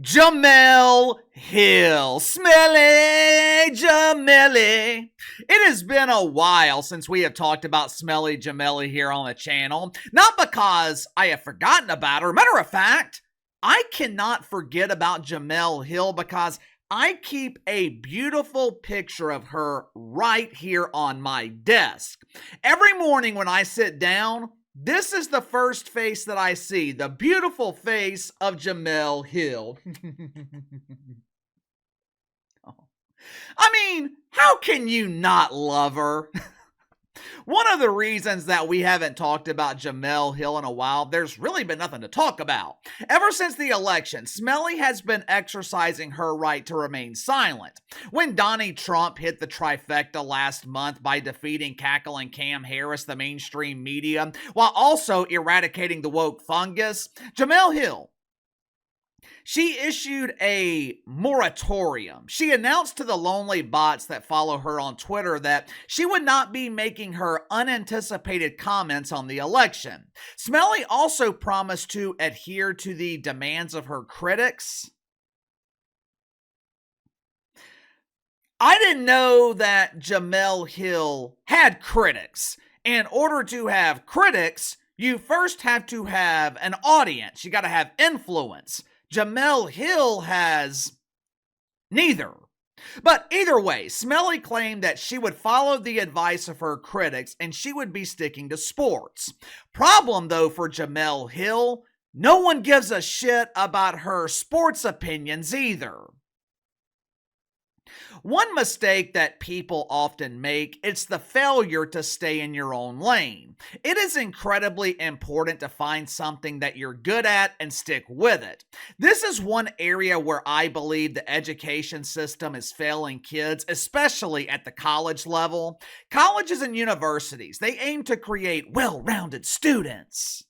Jemele Hill. Smelly Jemele. It has been a while since we have talked about Smelly Jemele here on the channel. Not because I have forgotten about her. Matter of fact, I cannot forget about Jemele Hill because I keep a beautiful picture of her right here on my desk. Every morning when I sit down, this is the first face that I see, the beautiful face of Jemele Hill. I mean, how can you not love her? One of the reasons that we haven't talked about Jemele Hill in a while, there's really been nothing to talk about. Ever since the election, Smelly has been exercising her right to remain silent. When Donnie Trump hit the trifecta last month by defeating cackling Cam Harris, the mainstream media, while also eradicating the woke fungus, Jemele Hill, she issued a moratorium. She announced to the lonely bots that follow her on Twitter that she would not be making her unanticipated comments on the election. Smelly also promised to adhere to the demands of her critics. I didn't know that Jemele Hill had critics. In order to have critics, you first have to have an audience. You got to have influence. Jemele Hill has neither. But either way, Smelly claimed that she would follow the advice of her critics and she would be sticking to sports. Problem though for Jemele Hill, no one gives a shit about her sports opinions either. One mistake that people often make is the failure to stay in your own lane. It is incredibly important to find something that you're good at and stick with it. This is one area where I believe the education system is failing kids, especially at the college level. Colleges and universities, they aim to create well-rounded students.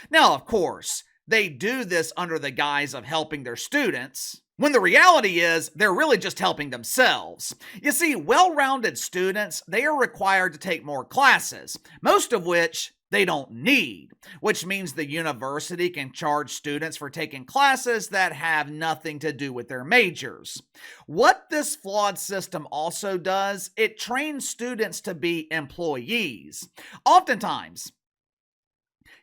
Now, of course, they do this under the guise of helping their students, when the reality is they're really just helping themselves. You see, well-rounded students, they are required to take more classes, most of which they don't need, which means the university can charge students for taking classes that have nothing to do with their majors. What this flawed system also does, it trains students to be employees. Oftentimes,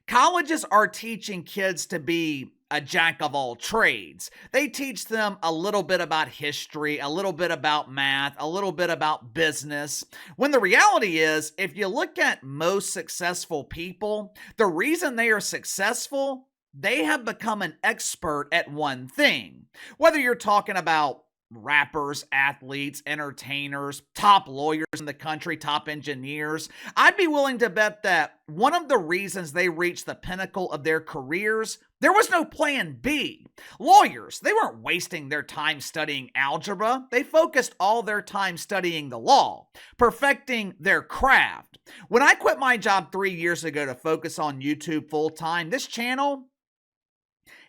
colleges are teaching kids to be a jack of all trades. They teach them a little bit about history, a little bit about math, a little bit about business. When the reality is, if you look at most successful people, the reason they are successful, they have become an expert at one thing. Whether you're talking about rappers, athletes, entertainers, top lawyers in the country, top engineers, I'd be willing to bet that one of the reasons they reached the pinnacle of their careers, there was no plan B. Lawyers, they weren't wasting their time studying algebra. They focused all their time studying the law, perfecting their craft. When I quit my job 3 years ago to focus on YouTube full-time, this channel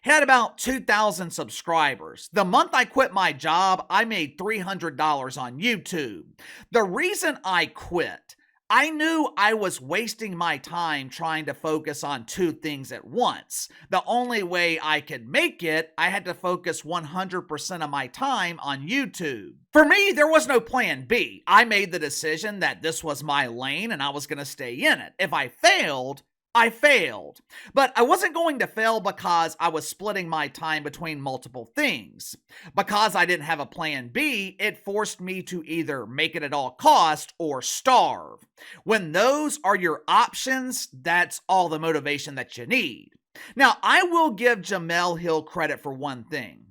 had about 2,000 subscribers. The month I quit my job, I made $300 on YouTube. The reason I quit, I knew I was wasting my time trying to focus on two things at once. The only way I could make it, I had to focus 100% of my time on YouTube. For me, there was no plan B. I made the decision that this was my lane and I was going to stay in it. If I failed, I failed. But I wasn't going to fail because I was splitting my time between multiple things. Because I didn't have a plan B, it forced me to either make it at all cost or starve. When those are your options, that's all the motivation that you need. Now, I will give Jemele Hill credit for one thing.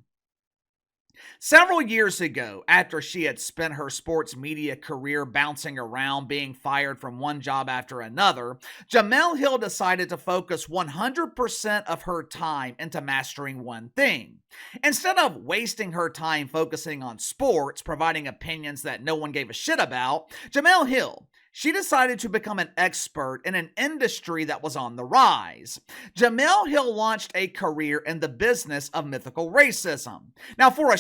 Several years ago, after she had spent her sports media career bouncing around, being fired from one job after another, Jemele Hill decided to focus 100% of her time into mastering one thing. Instead of wasting her time focusing on sports, providing opinions that no one gave a shit about, Jemele Hill, she decided to become an expert in an industry that was on the rise. Jemele Hill launched a career in the business of mythical racism. Now, for a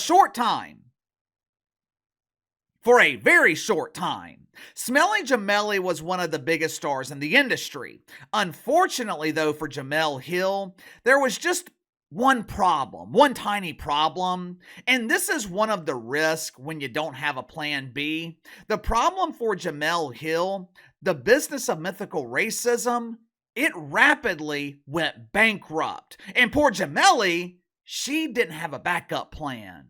very short time, Smelly Jemele was one of the biggest stars in the industry. Unfortunately, though, for Jemele Hill, there was just one problem, one tiny problem, and this is one of the risks when you don't have a plan B. The problem for Jemele Hill, the business of mythical racism, it rapidly went bankrupt. And poor Jemele, she didn't have a backup plan.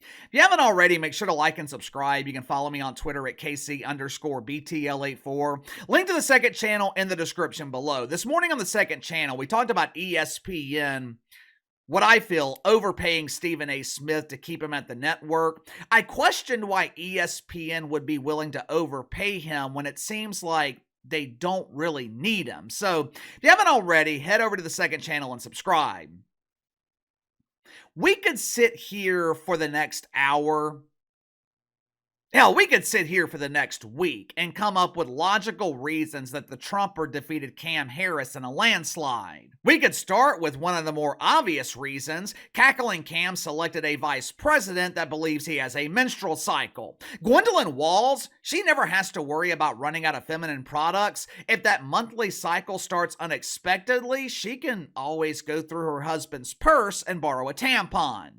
If you haven't already, make sure to like and subscribe. You can follow me on Twitter at KC_BTL84. Link to the second channel in the description below. This morning on the second channel, we talked about ESPN, what I feel, overpaying Stephen A. Smith to keep him at the network. I questioned why ESPN would be willing to overpay him when it seems like they don't really need him. So if you haven't already, head over to the second channel and subscribe. We could sit here for the next hour. Hell, we could sit here for the next week and come up with logical reasons that the Trumper defeated Cam Harris in a landslide. We could start with one of the more obvious reasons. Cackling Cam selected a vice president that believes he has a menstrual cycle. Gwendolyn Walls, she never has to worry about running out of feminine products. If that monthly cycle starts unexpectedly, she can always go through her husband's purse and borrow a tampon.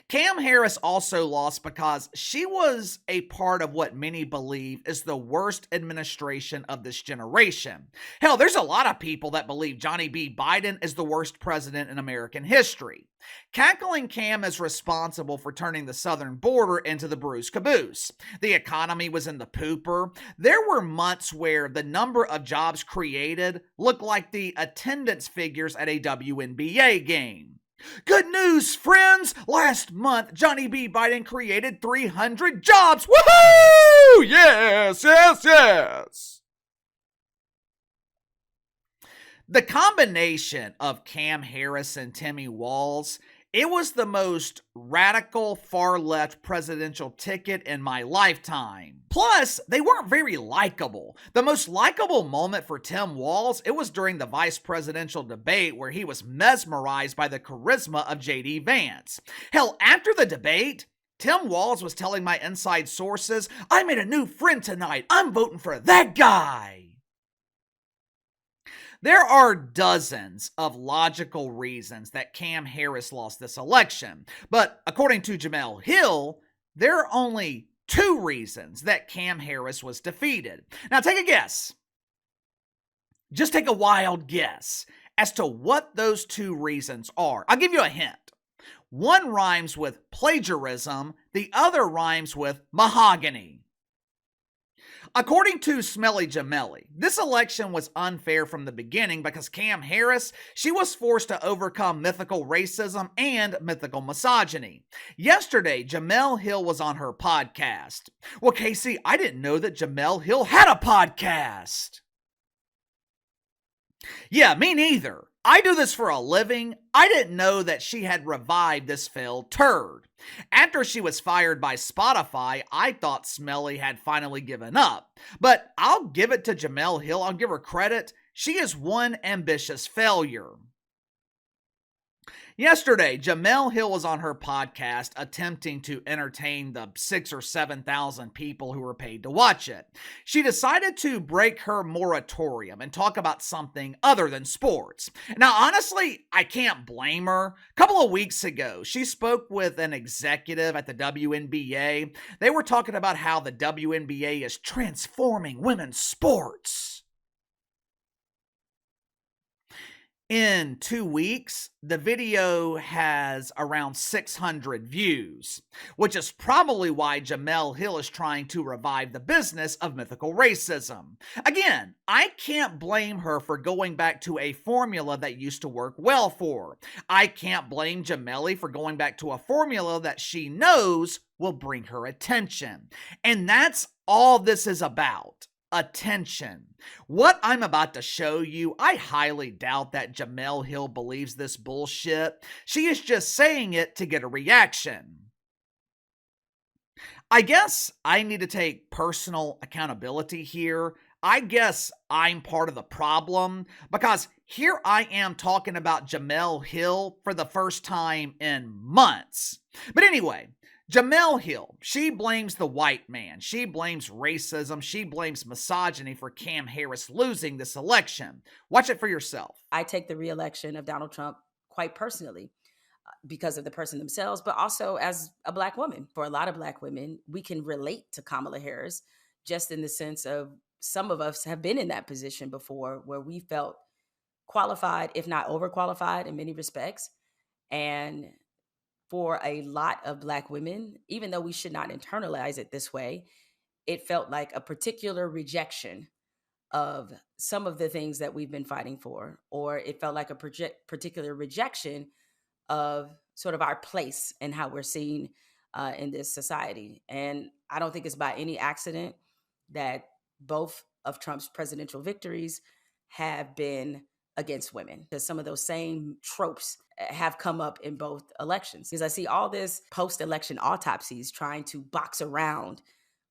Cam Harris also lost because she was a part of what many believe is the worst administration of this generation. Hell, there's a lot of people that believe Johnny B. Biden is the worst president in American history. Cackling Cam is responsible for turning the southern border into the Bruce Caboose. The economy was in the pooper. There were months where the number of jobs created looked like the attendance figures at a WNBA game. Good news, friends! Last month, Johnny B. Biden created 300 jobs! Woohoo! Yes, yes, yes! The combination of Cam Harris and Timmy Walls, it was the most radical far-left presidential ticket in my lifetime. Plus, they weren't very likable. The most likable moment for Tim Walls, it was during the vice presidential debate where he was mesmerized by the charisma of J.D. Vance. Hell, after the debate, Tim Walls was telling my inside sources, "I made a new friend tonight. I'm voting for that guy." There are dozens of logical reasons that Cam Harris lost this election, but according to Jemele Hill, there are only 2 reasons that Cam Harris was defeated. Now take a guess. Just take a wild guess as to what those 2 reasons are. I'll give you a hint. One rhymes with plagiarism, the other rhymes with mahogany. According to Smelly Jemele, this election was unfair from the beginning because Cam Harris, she was forced to overcome mythical racism and mythical misogyny. Yesterday, Jemele Hill was on her podcast. Well, Casey, I didn't know that Jemele Hill had a podcast. Yeah, me neither. I do this for a living. I didn't know that she had revived this failed turd. After she was fired by Spotify, I thought Smelly had finally given up. But I'll give it to Jemele Hill. I'll give her credit. She is one ambitious failure. Yesterday, Jemele Hill was on her podcast attempting to entertain the 6,000 or 7,000 people who were paid to watch it. She decided to break her moratorium and talk about something other than sports. Now, honestly, I can't blame her. A couple of weeks ago, she spoke with an executive at the WNBA. They were talking about how the WNBA is transforming women's sports. In 2 weeks, the video has around 600 views, which is probably why Jemele Hill is trying to revive the business of mythical racism. Again, I can't blame her for going back to a formula that used to work well for her. I can't blame Jemele for going back to a formula that she knows will bring her attention. And that's all this is about. Attention. What I'm about to show you, I highly doubt that Jemele Hill believes this bullshit. She is just saying it to get a reaction. I guess I need to take personal accountability here. I guess I'm part of the problem because here I am talking about Jemele Hill for the first time in months. But anyway, Jemele Hill, she blames the white man. She blames racism. She blames misogyny for Cam Harris losing this election. Watch it for yourself. I take the re-election of Donald Trump quite personally because of the person themselves, but also as a Black woman. For a lot of Black women, we can relate to Kamala Harris just in the sense of some of us have been in that position before where we felt qualified, if not overqualified in many respects. And for a lot of Black women, even though we should not internalize it this way, it felt like a particular rejection of some of the things that we've been fighting for, or it felt like a particular rejection of sort of our place and how we're seen in this society. And I don't think it's by any accident that both of Trump's presidential victories have been against women, because some of those same tropes have come up in both elections. Because I see all this post-election autopsies trying to box around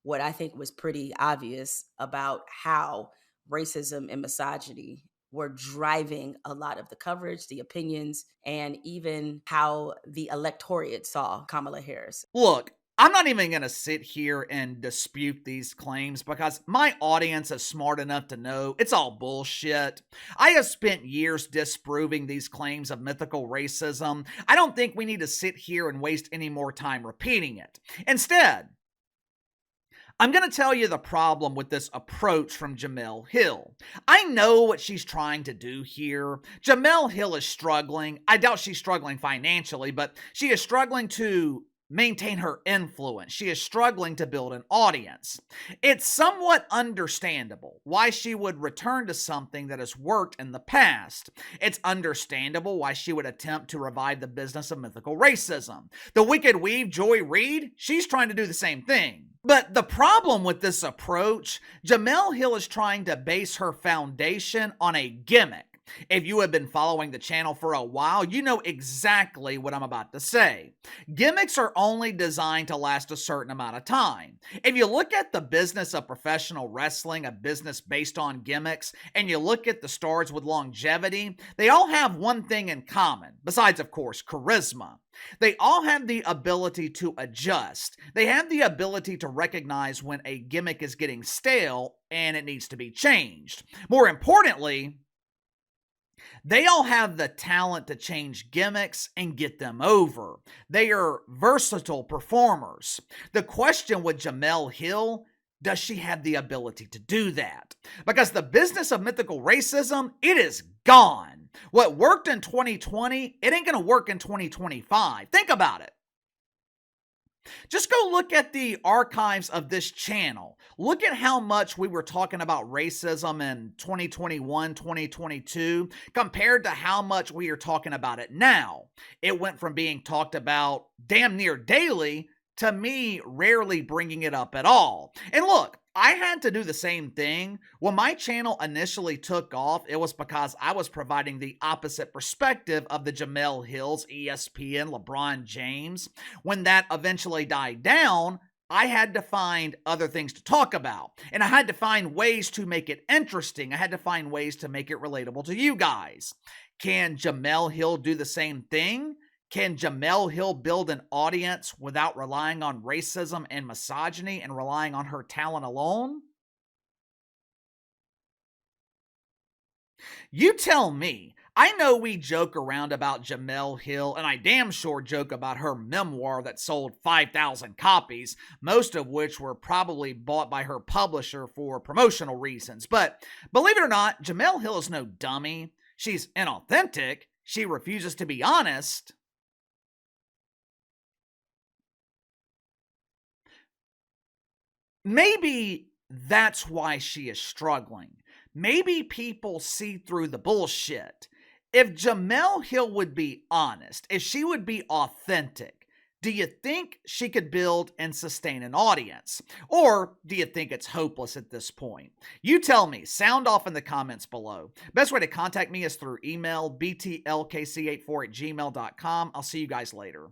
what I think was pretty obvious about how racism and misogyny were driving a lot of the coverage, the opinions, and even how the electorate saw Kamala Harris. Look, I'm not even going to sit here and dispute these claims because my audience is smart enough to know it's all bullshit. I have spent years disproving these claims of mythical racism. I don't think we need to sit here and waste any more time repeating it. Instead, I'm going to tell you the problem with this approach from Jemele Hill. I know what she's trying to do here. Jemele Hill is struggling. I doubt she's struggling financially, but she is struggling to maintain her influence. She is struggling to build an audience. It's somewhat understandable why she would return to something that has worked in the past. It's understandable why she would attempt to revive the business of mythical racism. The Wicked Weave, Joy Reid, she's trying to do the same thing. But the problem with this approach, Jemele Hill is trying to base her foundation on a gimmick. If you have been following the channel for a while, you know exactly what I'm about to say. Gimmicks are only designed to last a certain amount of time. If you look at the business of professional wrestling, a business based on gimmicks, and you look at the stars with longevity, they all have one thing in common, besides, of course, charisma. They all have the ability to adjust. They have the ability to recognize when a gimmick is getting stale and it needs to be changed. More importantly, they all have the talent to change gimmicks and get them over. They are versatile performers. The question with Jemele Hill, does she have the ability to do that? Because the business of mythical racism, it is gone. What worked in 2020, it ain't going to work in 2025. Think about it. Just go look at the archives of this channel. Look at how much we were talking about racism in 2021, 2022, compared to how much we are talking about it now. It went from being talked about damn near daily to me rarely bringing it up at all. And look, I had to do the same thing. When my channel initially took off, it was because I was providing the opposite perspective of the Jemele Hills, ESPN, LeBron James. When that eventually died down, I had to find other things to talk about. And I had to find ways to make it interesting. I had to find ways to make it relatable to you guys. Can Jemele Hill do the same thing? Can Jemele Hill build an audience without relying on racism and misogyny and relying on her talent alone? You tell me. I know we joke around about Jemele Hill, and I damn sure joke about her memoir that sold 5,000 copies, most of which were probably bought by her publisher for promotional reasons. But believe it or not, Jemele Hill is no dummy. She's inauthentic. She refuses to be honest. Maybe that's why she is struggling. Maybe people see through the bullshit. If Jemele Hill would be honest, if she would be authentic, do you think she could build and sustain an audience? Or do you think it's hopeless at this point? You tell me. Sound off in the comments below. Best way to contact me is through email, btlkc84@gmail.com. I'll see you guys later.